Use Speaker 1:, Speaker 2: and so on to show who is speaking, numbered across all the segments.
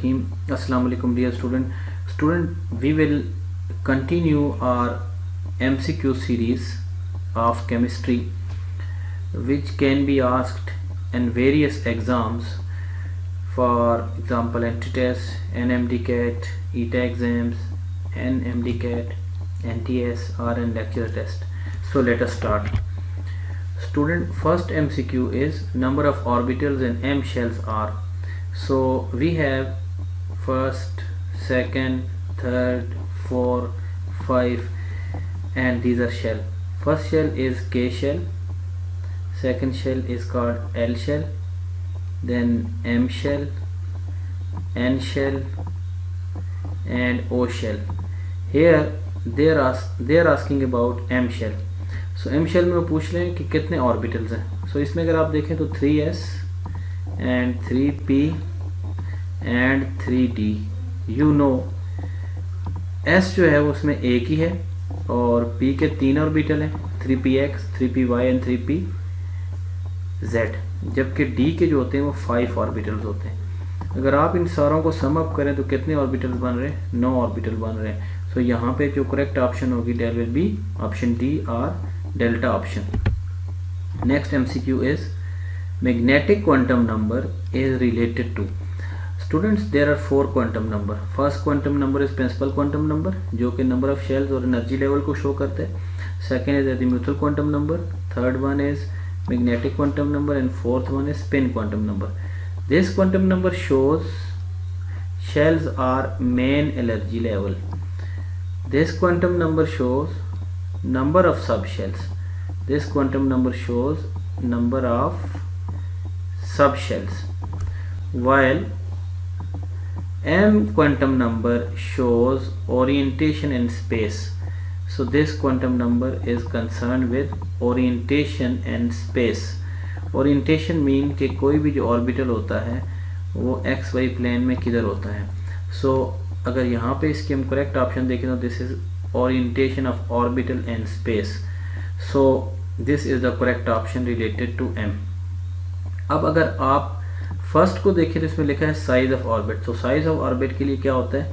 Speaker 1: Bismillahirrahmanirrahim. Assalamu alaikum dear student, we will continue our MCQ series of chemistry which can be asked in various exams, for example NTTES, NMDCAT, ETA exams, NMDCAT, NTS, RN lecture test. So let us start. Student, first MCQ is number of orbitals in M shells are. So we have first, second, third, 4, 5, and these are shell. First shell is K shell, second shell is called L shell, then M shell, N shell, and O shell. Here they are asking about M shell. So M shell में पूछ रहे हैं कि कितने orbitals हैं. So इसमें अगर आप देखें तो 3s and 3p and 3d. You know s जो है वो उसमें एक ही है और p के 3 ऑर्बिटल हैं, 3px, 3py and 3pz, जबकि d के जो होते हैं वो 5 ऑर्बिटल्स होते हैं. अगर आप इन सारों को सम अप करें तो कितने ऑर्बिटल्स बन रहे हैं? 9 ऑर्बिटल बन रहे हैं. सो यहाँ पे जो करेक्ट ऑप्शन होगी that will be option D और delta option. Next MCQ is magnetic quantum number is related to. Students, there are 4 quantum number. First quantum number is principal quantum number जो कि नंबर ऑफ शेल्स और energy level को show करते हैं. Second is azimuthal quantum number, third one is magnetic quantum number and fourth one is spin quantum number. This quantum number shows shells are main energy level. This quantum number shows number of subshells. This quantum number shows number of subshells, while M quantum number shows orientation in space. So this quantum number is concerned with orientation and space. Orientation mean कि कोई भी जो orbital होता है वो x Y plane में किधर होता है. सो अगर यहाँ पे इसके हम करेक्ट ऑप्शन देखें तो this is orientation of orbital and space. So this is the correct option related to m. अब अगर आप फर्स्ट को देखें तो इसमें लिखा है साइज ऑफ ऑर्बिट. तो साइज ऑफ ऑर्बिट के लिए क्या होता है?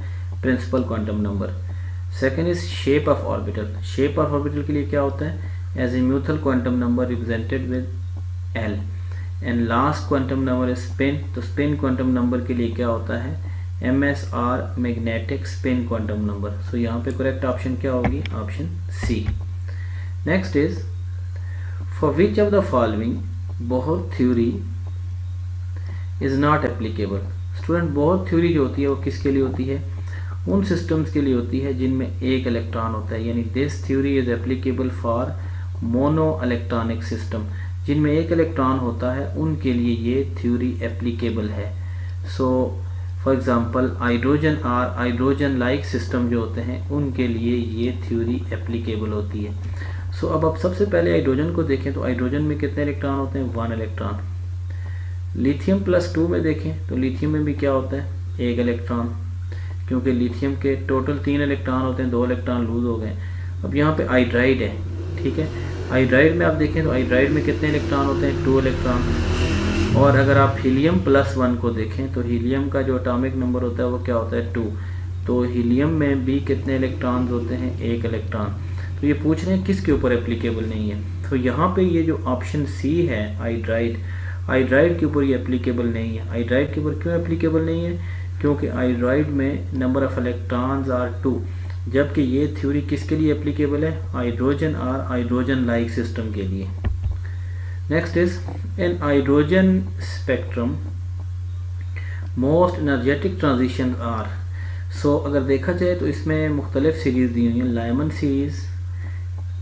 Speaker 1: Principal quantum number. Second is shape of orbital. Shape of orbital के लिए क्या होता है? Azimuthal quantum number represented with L. And last quantum number is spin. तो स्पिन क्वांटम नंबर के लिए क्या होता है? MSR, magnetic spin quantum number. So यहाँ पे करेक्ट ऑप्शन क्या होगी? Option C. Next is for which of the following Bohr theory is not applicable. Student, Bohr theory जो होती है वो किसके लिए होती है? उन सिस्टम्स के लिए होती है जिनमें एक इलेक्ट्रॉन होता है. यानी this theory is applicable for mono electronic system. जिनमें एक इलेक्ट्रॉन होता है उनके लिए ये थ्योरी एप्लीकेबल है. सो फॉर एग्जांपल हाइड्रोजन और हाइड्रोजन लाइक सिस्टम जो होते हैं उनके लिए ये थ्योरी एप्लीकेबल होती है. सो अब आप सबसे पहले हाइड्रोजन को देखें तो हाइड्रोजन में कितने इलेक्ट्रॉन होते हैं? 1 इलेक्ट्रॉन. लिथियम +2 में देखें तो लिथियम में भी क्या होता है? 1 इलेक्ट्रॉन, क्योंकि लिथियम के टोटल 3 इलेक्ट्रॉन होते हैं, 2 इलेक्ट्रॉन लूज हो गए. अब यहाँ पे हाइड्राइड है, ठीक है. हाइड्राइड में आप देखें तो हाइड्राइड में कितने इलेक्ट्रॉन होते हैं? 2 इलेक्ट्रॉन. और अगर आप हीलियम +1 को देखें तो हीलियम का जो एटॉमिक नंबर होता है वो क्या होता है? 2. तो हीलियम में भी कितने इलेक्ट्रॉन होते हैं? 1 इलेक्ट्रॉन. तो ये पूछ रहे हैं किसके ऊपर एप्लीकेबल नहीं है. तो यहाँ पे ये जो ऑप्शन सी है हाइड्राइड, हाइड्राइड के ऊपर ये एप्लीकेबल नहीं है. हाइड्राइड के ऊपर क्यों एप्लीकेबल नहीं है? क्योंकि हाइड्राइड में नंबर ऑफ इलेक्ट्रॉन्स आर 2, जबकि ये थ्योरी किसके लिए एप्लीकेबल है? हाइड्रोजन और हाइड्रोजन लाइक सिस्टम के लिए. Next is in hydrogen spectrum most energetic transition are. So अगर देखा जाए तो इसमें मुख्तलिफ सीरीज दी हुई हैं. Lyman series,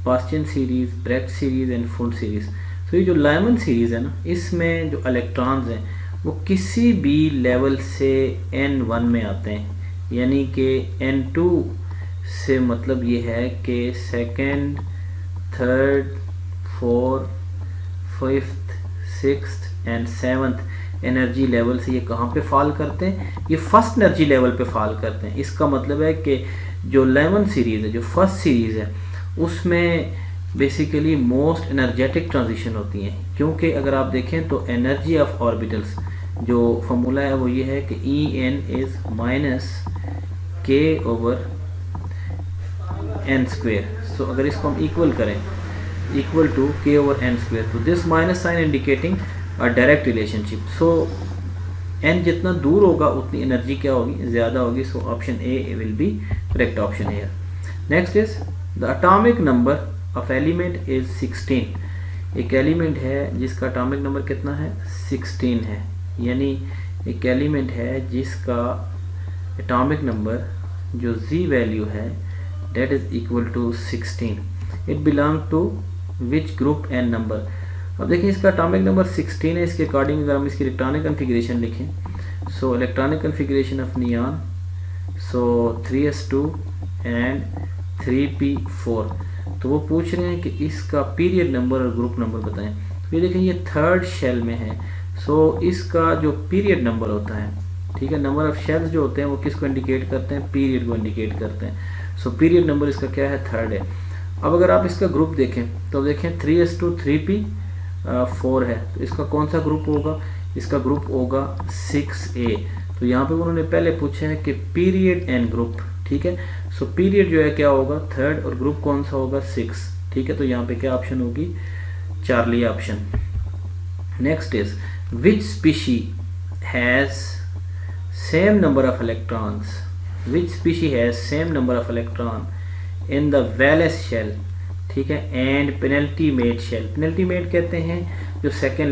Speaker 1: Paschen series, Brackett series and Pfund series. तो ये जो लायमन सीरीज है ना, इसमें जो इलेक्ट्रॉन्स हैं वो किसी भी लेवल से N1 में आते हैं. यानी कि N2 से मतलब ये है कि second, third, fourth, fifth, sixth and seventh energy level से ये कहाँ पे फॉल करते हैं? ये फर्स्ट एनर्जी लेवल पे फॉल करते हैं. इसका मतलब है कि जो 11 सीरीज़ है, जो फर्स्ट सीरीज़ है, उसमें बेसिकली मोस्ट एनर्जेटिक ट्रांजिशन होती हैं. क्योंकि अगर आप देखें तो एनर्जी ऑफ ऑर्बिटल्स जो फॉर्मूला है वो ये है कि E n is minus k over n square. So अगर इसको हम इक्वल करें equal to k over n square, तो this minus sign indicating a direct relationship. So n जितना दूर होगा उतनी एनर्जी क्या होगी, ज़्यादा होगी। So option A will be correct option here. Next is the atomic number of element is 16। एक एलिमेंट है जिसका एटॉमिक नंबर कितना है, 16 है। यानी एक एलिमेंट है जिसका एटॉमिक नंबर जो जी वैल्यू है that is equal to 16. It belong to which group and number? अब देखिए इसका एटॉमिक नंबर 16 है। इसके अकॉर्डिंग अगर हम इसकी इलेक्ट्रॉनिक कन्फिग्रेशन लिखें, so electronic configuration of neon, so 3s2 and 3p4। तो वो पूछ रहे हैं कि इसका पीरियड नंबर और ग्रुप नंबर बताएं। तो ये देखें ये थर्ड शेल में है। सो इसका जो पीरियड नंबर होता है, ठीक है, नंबर ऑफ शेल्स जो होते हैं वो किसको इंडिकेट करते हैं, पीरियड को इंडिकेट करते हैं। सो पीरियड नंबर इसका क्या है, थर्ड है। अब अगर आप इसका ग्रुप देखें तो देखें 3s2 3p4 है, तो इसका कौन सा ग्रुप होगा, इसका ग्रुप होगा 6a। तो यहाँ पे उन्होंने पहले पूछा है कि पीरियड एंड ग्रुप, ठीक है। सो पीरियड जो है क्या होगा, थर्ड, और ग्रुप कौन सा होगा, 6, ठीक है। तो यहाँ पे क्या ऑप्शन होगी, Charlie option. Next is which species has same number of electrons, which species has same number of electron in the valence shell, ठीक है, and penultimate shell। penultimate कहते हैं जो second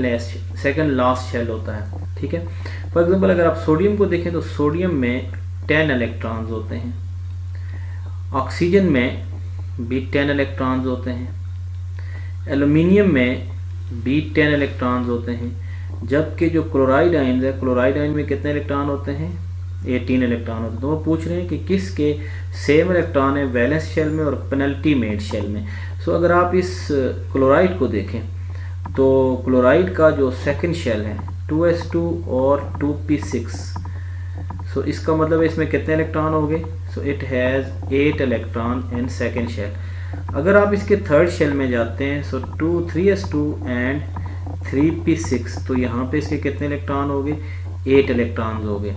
Speaker 1: last shell होता है, ठीक है। फॉर एग्जांपल अगर आप सोडियम को देखें तो सोडियम में 10 इलेक्ट्रॉन्स होते हैं, ऑक्सीजन में भी 10 इलेक्ट्रॉन्स होते हैं, एल्युमिनियम में भी 10 इलेक्ट्रॉन्स होते हैं, जबकि जो क्लोराइड आयन है, क्लोराइड आयन में कितने इलेक्ट्रॉन होते हैं, 18 इलेक्ट्रॉन होते हैं। तो वो पूछ रहे हैं कि किसके सेम इलेक्ट्रॉन है वैलेंस शेल में और पेनल्टीमेट शेल में। सो अगर आप इस क्लोराइड को देखें तो क्लोराइड का जो सेकंड शेल है 2s2 और 2p6, सो इसका मतलब है इसमें कितने इलेक्ट्रॉन हो गए, so it has 8 electron in second shell. अगर आप इसके थर्ड शेल में जाते हैं, सो 3s2 एंड 3p6, तो यहाँ पे इसके कितने इलेक्ट्रॉन हो गए, 8 इलेक्ट्रॉन्स हो गए।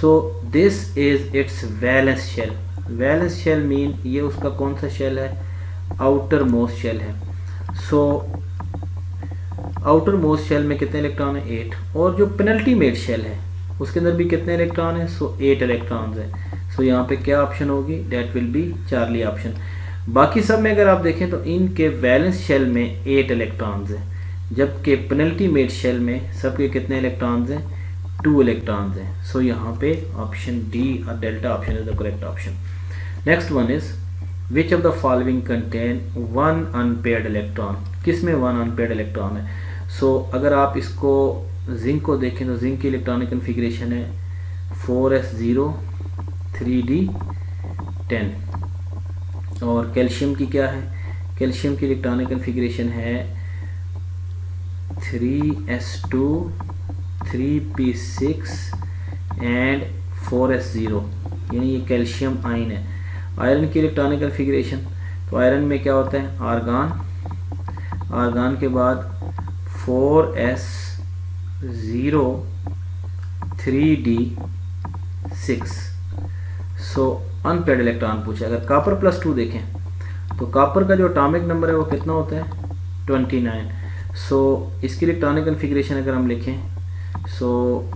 Speaker 1: So this is its valence shell. Valence shell mean ये उसका कौन सा शेल है, आउटर मोस्ट शेल है। सो आउटर मोस्ट शेल में कितने इलेक्ट्रॉन है, 8, और जो पेनल्टीमेट शेल है उसके अंदर भी कितने इलेक्ट्रॉन है, सो 8 इलेक्ट्रॉन्स है। सो यहाँ पे क्या ऑप्शन होगी, that will be Charlie option. बाकी सब में अगर आप देखें तो इनके वैलेंस शेल में 8 इलेक्ट्रॉन्स है, जबकि पेनल्टीमेट शेल में सबके कितने इलेक्ट्रॉन्स हैं, 2 इलेक्ट्रॉन्स हैं। सो यहाँ पे ऑप्शन डी और delta option is the correct option. Next one is which of the following contain 1 unpaired electron. किस में 1 अनपेयर्ड इलेक्ट्रॉन है। सो अगर आप इसको जिंक को देखें तो जिंक की इलेक्ट्रॉनिक कन्फिग्रेशन है 4s0 3d10, और कैल्शियम की क्या है, कैल्शियम की इलेक्ट्रॉनिक कन्फिग्रेशन है 3s2 3p6 एंड 4s0, यानी ये कैल्शियम आयन है। आयरन की इलेक्ट्रॉनिक कन्फिग्रेशन, तो आयरन में क्या होता है, आर्गान, आर्गान के बाद 4s0 3d6। सो अनपेयर्ड इलेक्ट्रॉन पूछा। अगर कॉपर +2 देखें तो कॉपर का जो एटॉमिक नंबर है वो कितना होता है, 29। सो इसकी इलेक्ट्रॉनिक कन्फिग्रेशन अगर हम लिखें, सो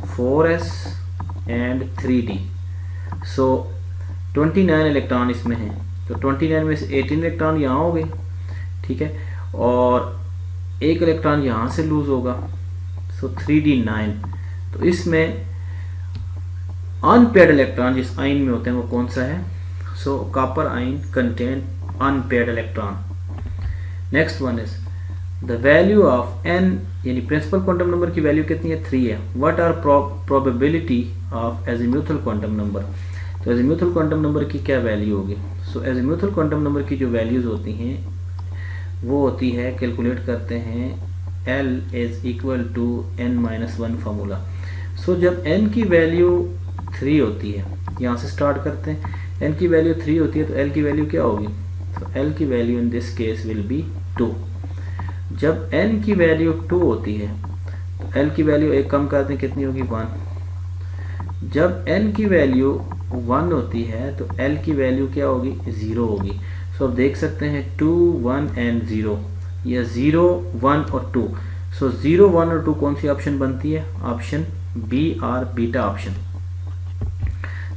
Speaker 1: 4s and 3d, so 29 electron इसमें हैं। तो 29 में से 18 इलेक्ट्रॉन यहाँ हो गए, ठीक है, और एक इलेक्ट्रॉन यहाँ से लूज होगा, सो 3d9। तो इसमें अनपेयर्ड इलेक्ट्रॉन जिस आयन में होते हैं वो कौन सा है, so copper ion contain unpaired electron. Next one is the value of n, यानी प्रिंसिपल क्वांटम नंबर की वैल्यू कितनी है, 3 है। What are probability of azimuthal quantum number. तो एजीम्यूथल क्वांटम नंबर की क्या वैल्यू होगी। सो एजीम्यूथल क्वांटम नंबर की जो वैल्यूज होती हैं वो होती है, कैलकुलेट करते हैं L is equal to n-1 formula. So जब n की वैल्यू 3 होती है, यहाँ से स्टार्ट करते हैं, n की वैल्यू 3 होती है तो L की वैल्यू क्या होगी, तो L की value in this case will be 2। जब n की वैल्यू 2 होती है एल की वैल्यू एक कम कर दें, कितनी होगी 1। जब एल की वैल्यू 1 होती है तो एल की वैल्यू क्या होगी 0 होगी। सो अब देख सकते हैं 2 1 एंड 0 या 0 1 और 2। सो 0 1 और 2 कौन सी ऑप्शन बनती है, option B are beta option.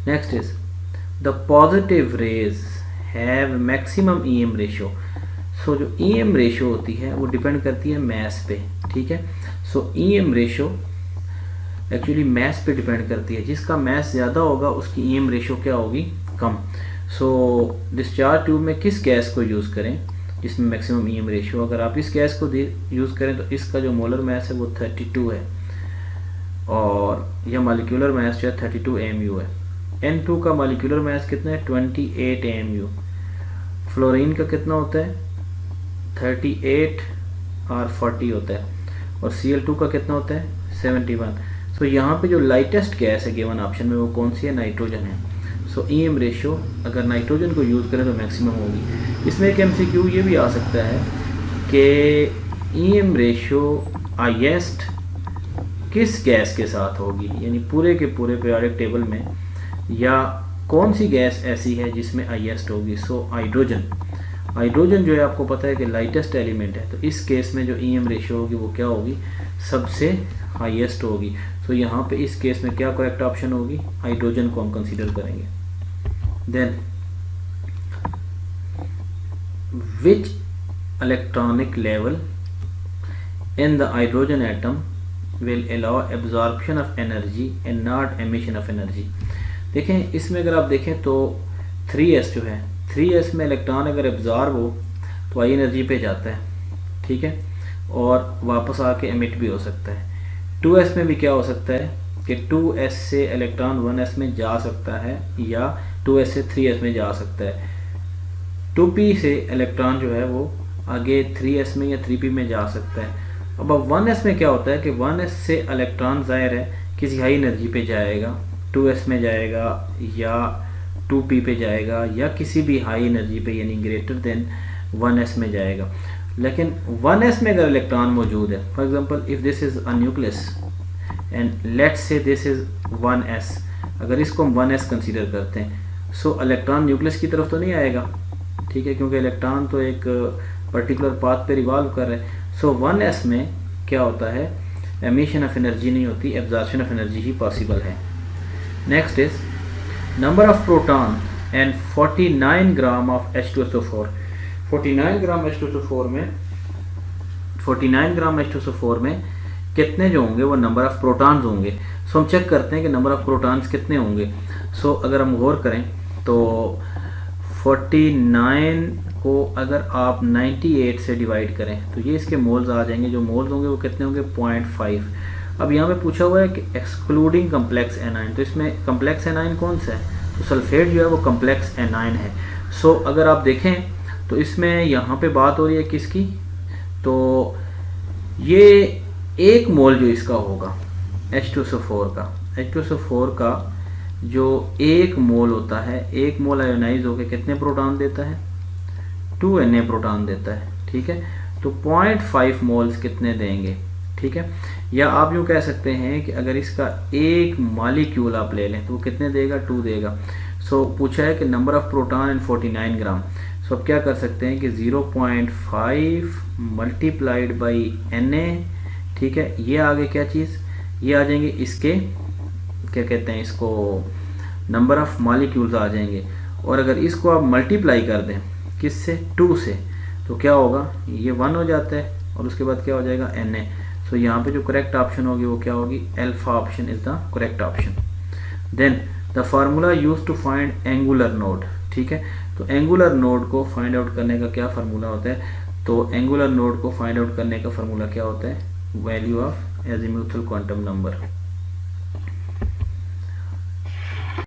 Speaker 1: Next is the positive rays have maximum EM ratio. So जो ईएम रेशियो होती है वो डिपेंड करती है मैस पे, ठीक है। सो ईएम रेशियो एक्चुअली मैस पे डिपेंड करती है, जिसका मैस ज़्यादा होगा उसकी ईएम रेशियो क्या होगी, कम। सो डिस्चार्ज ट्यूब में किस गैस को यूज़ करें जिसमें मैक्सिमम ईएम रेशियो, अगर आप इस गैस को यूज़ करें तो इसका जो मोलर मैस है वो 32 है और यह मॉलिक्यूलर मैस जो है 32 AMU है। N2 का मॉलिक्यूलर मैस कितना है 28 AMU। फ्लोरीन का कितना होता है 38 और 40 होता है और Cl2 का कितना होता है 71। सो यहाँ पे जो लाइटेस्ट गैस है गिवन ऑप्शन में वो कौन सी है, नाइट्रोजन है। सो ईएम रेशियो अगर नाइट्रोजन को यूज़ करें तो मैक्सिमम होगी। इसमें एक MCQ ये भी आ सकता है कि ईएम रेशियो हाईएस्ट किस गैस के साथ होगी, यानी पूरे के पूरे पीरियोडिक टेबल में या कौन सी गैस ऐसी है जिसमें हाईएस्ट होगी। सो हाइड्रोजन, हाइड्रोजन जो है आपको पता है कि लाइटेस्ट एलिमेंट है, तो इस केस में जो ईएम रेशियो होगी वो क्या होगी, सबसे हाईएस्ट होगी। सो यहाँ पे इस केस में क्या करेक्ट ऑप्शन होगी, हाइड्रोजन को हम कंसीडर करेंगे। Then which electronic level in the hydrogen atom will allow absorption of energy and not emission of energy. देखें इसमें अगर आप देखें तो 3s जो है 3s में इलेक्ट्रॉन अगर एब्जॉर्ब हो तो हाई एनर्जी पे जाता है, ठीक है, और वापस आके एमिट भी हो सकता है। 2s में भी क्या हो सकता है कि 2s से इलेक्ट्रॉन 1s में जा सकता है या 2s से 3s में जा सकता है। 2p से इलेक्ट्रॉन जो है वो आगे 3s में या 3p में जा सकता है। अब 1s में क्या होता है कि 1s से इलेक्ट्रॉन ज़ाहिर है किसी हाई एनर्जी पे जाएगा, 2s में जाएगा या 2p पे जाएगा या किसी भी हाई एनर्जी पे यानी ग्रेटर देन 1s में जाएगा। लेकिन 1s में अगर इलेक्ट्रॉन मौजूद है, for example if this is a nucleus and let's say this is 1s, अगर इसको हम 1s कंसीडर करते हैं, सो इलेक्ट्रॉन न्यूक्लियस की तरफ तो नहीं आएगा, ठीक है, क्योंकि इलेक्ट्रॉन तो एक पर्टिकुलर पाथ पे रिवॉल्व कर रहे हैं। सो 1s में क्या होता है, एमिशन ऑफ एनर्जी नहीं होती, एब्जॉर्प्शन ऑफ एनर्जी ही पॉसिबल है। Next is number of proton and 49 gram of H2SO4। 49 gram H2SO4 में कितने जो होंगे वो नंबर ऑफ प्रोटॉन्स होंगे। सो हम चेक करते हैं कि नंबर ऑफ प्रोटॉन्स कितने होंगे। सो अगर हम गौर करें तो 49 को अगर आप 98 से डिवाइड करें तो ये इसके मोल्स आ जाएंगे, जो मोल्स होंगे वो कितने होंगे 0.5। अब यहाँ पे पूछा हुआ है कि एक्सक्लूडिंग कम्प्लेक्स एनाइन, तो इसमें कम्प्लेक्स एनाइन कौन सा है, तो सल्फेट जो है वो कम्प्लेक्स एनाइन है। सो अगर आप देखें तो इसमें यहाँ पे बात हो रही है किसकी, तो ये 1 मोल जो इसका होगा H2SO4 का जो 1 मोल होता है, 1 मोल आयोनाइज होकर कितने प्रोटॉन देता है 2 Na प्रोटॉन देता है, ठीक है। तो 0.5 मोल्स कितने देंगे, ठीक है। या आप यूँ कह सकते हैं कि अगर इसका 1 मॉलिक्यूल आप ले लें तो वो कितने देगा 2 देगा। सो पूछा है कि नंबर ऑफ प्रोटॉन इन 49 ग्राम। सो अब क्या कर सकते हैं कि 0.5 मल्टीप्लाइड बाई Na, ठीक है, ये आगे क्या चीज़, ये आ जाएंगे इसके क्या कहते हैं इसको नंबर ऑफ मॉलिक्यूल्स आ जाएंगे, और अगर इसको आप मल्टीप्लाई कर दें किससे 2 से तो क्या होगा, ये 1 हो जाता है और उसके बाद क्या हो जाएगा Na। सो यहाँ पे जो करेक्ट ऑप्शन होगी वो क्या होगी, alpha option is the correct option. Then the formula use to find angular node, ठीक है। तो एंगुलर नोड को फाइंड आउट करने का क्या फार्मूला होता है, तो एंगुलर नोड को फाइंड आउट करने का फार्मूला क्या होता है, value of azimuthal quantum number.